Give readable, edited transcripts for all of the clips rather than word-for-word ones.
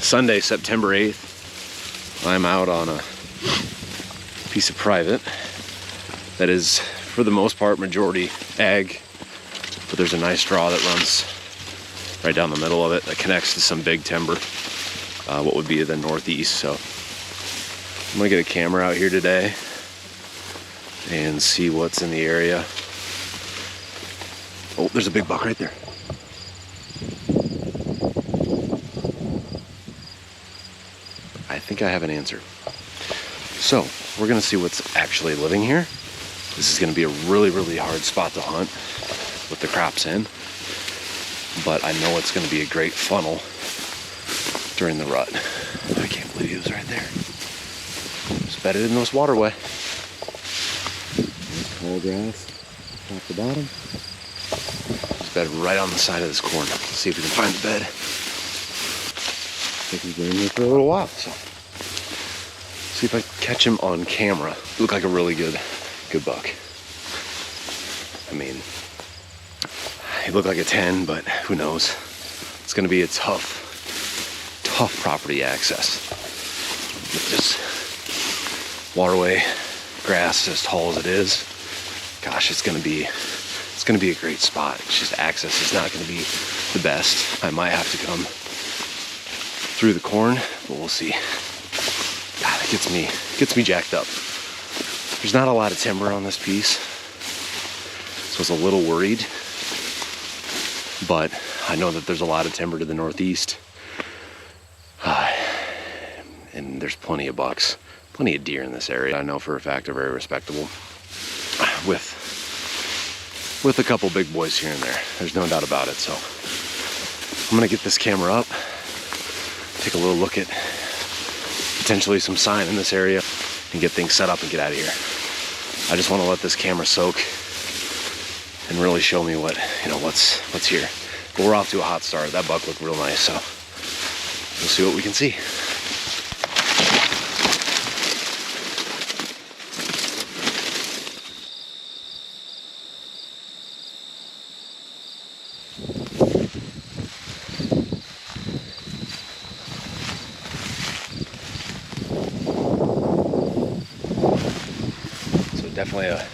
Sunday, September 8th. I'm out on a piece of private that is, for the most part, majority ag, but there's a nice draw that runs right down the middle of it that connects to some big timber, what would be the northeast. So I'm gonna get a camera out here today and see what's in the area. Oh, there's a big buck right there. I think I have an answer. So we're gonna see what's actually living here. This is gonna be a really, really hard spot to hunt with the crops in, but I know it's gonna be a great funnel during the rut. I can't believe he was right there. It's bedded in this waterway. Tall grass, top to bottom. It's bedded right on the side of this corn. Let's see if we can find the bed. I think he's been in here for a little while, so see if I catch him on camera. Look like a really good buck. I mean, he looked like a 10, but who knows? It's gonna be a tough property access. With this waterway grass as tall as it is, gosh, it's gonna be a great spot. It's just access is not gonna be the best. I might have to come through the corn, but we'll see. God, it gets me jacked up. There's not a lot of timber on this piece, so I was a little worried, but I know that there's a lot of timber to the northeast, and there's plenty of bucks, plenty of deer in this area. I know for a fact are very respectable, with a couple big boys here and there. There's no doubt about it. So I'm gonna get this camera up, take a little look at potentially some sign in this area, and get things set up and get out of here. I just want to let this camera soak and really show me what's here. But we're off to a hot start. That buck looked real nice, so we'll see what we can see. Definitely a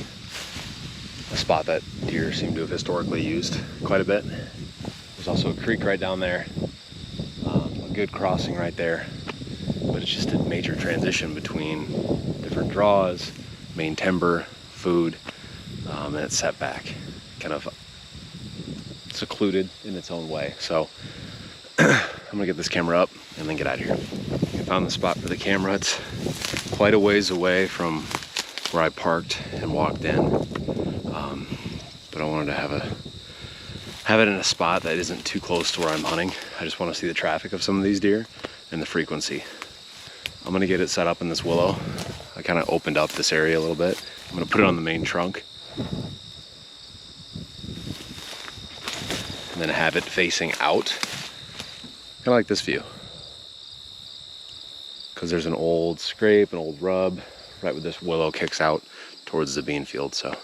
spot that deer seem to have historically used quite a bit. There's also a creek right down there, a good crossing right there, but it's just a major transition between different draws, main timber, food, and it's set back, kind of secluded in its own way. So I'm gonna get this camera up and then get out of here. I found the spot for the camera. It's quite a ways away from where I parked and walked in, but I wanted to have it in a spot that isn't too close to where I'm hunting. I just want to see the traffic of some of these deer and the frequency. I'm gonna get it set up in this willow. I kind of opened up this area a little bit. I'm gonna put it on the main trunk and then have it facing out, kind of like this view, because there's an old scrape, an old rub right where this willow kicks out towards the bean field. So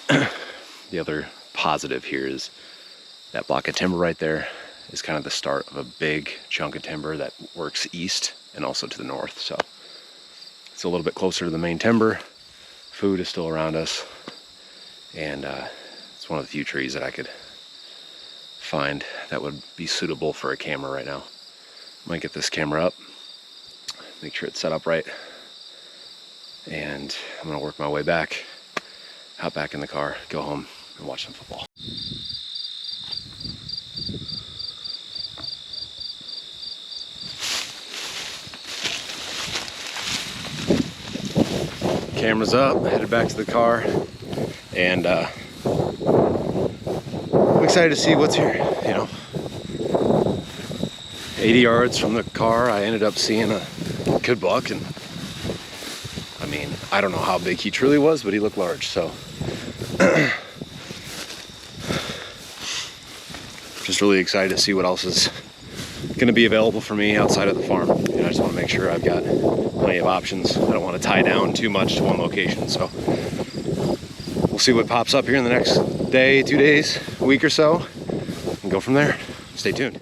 the other positive here is that block of timber right there is kind of the start of a big chunk of timber that works east and also to the north. So it's a little bit closer to the main timber. Food is still around us, and it's one of the few trees that I could find that would be suitable for a camera right now. I might get this camera up, make sure it's set up right, and I'm gonna work my way back, hop back in the car, go home and watch some football. Camera's up, headed back to the car, and I'm excited to see what's here. 80 yards from the car, I ended up seeing a good buck, and I mean, I don't know how big he truly was, but he looked large, so just really excited to see what else is going to be available for me outside of the farm. I just want to make sure I've got plenty of options. I don't want to tie down too much to one location, so we'll see what pops up here in the next day, 2 days, a week or so, and go from there. Stay tuned.